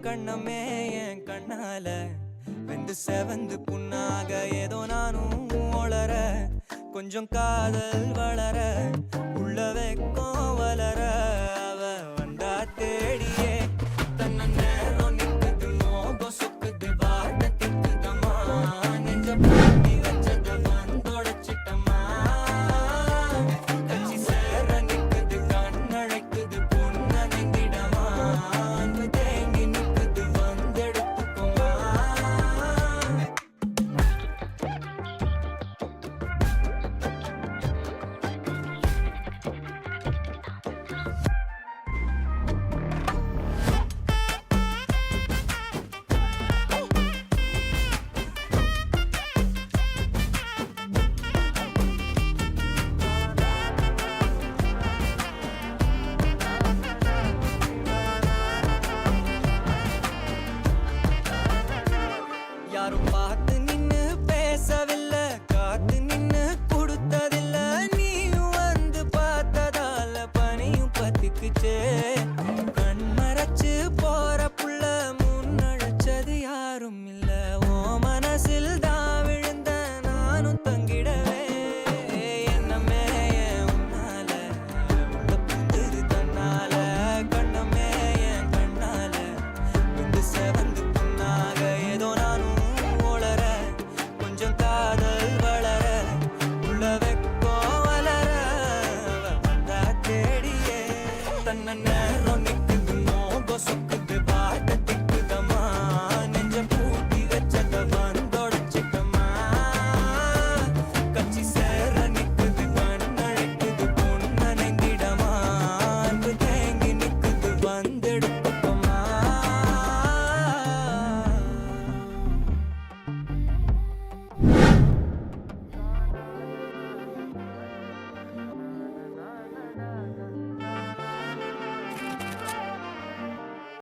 கண்ணமே என் கண்ணால வெந்து செவந்து புண்ணாக ஏதோ நானும் ஒளர கொஞ்சம் காதல் வளர உள்ள வெக்கம் வளர அவ வந்தா தேடியே தன்ன நேரம் நிக்குது மோகம் சொக்குது வார்த்தை திக்குதம்மா நெஞ்ச பூட்டி வச்சத வந்தொடச்சிட்டம்மா கட்சி சேர நிக்குது கண்ணழைக்குது பொண்ண நெங்கிடமா அன்பு தேங்கி நிக்குது வந்தெடுத்துக்குமா யாரும் பார்த்து நின்னு பேசவில்லை காத்து நின்னு கொடுத்ததில்ல நீயும் வந்து பார்த்ததால பனியும் பத்திக்குச்சே கண் மறைச்சு போற புள்ள முன்னழைச்சது யாரும் இல்ல ஓ மனசில் தான் விழுந்த நானும் தங்கிடவே என்னமே உன்னால உள்ள புந்துரு தன்னால கண்ணமே என் கண்ணால வந்து செவந்து புண்ணாக ஏதோ நானும் ஒளர கொஞ்சம் காதல் வளர உள்ள வெக்கம் வளர அவ வந்தா தேடியே தன்ன நேரம் நிக்குது மோகம் சொக்குது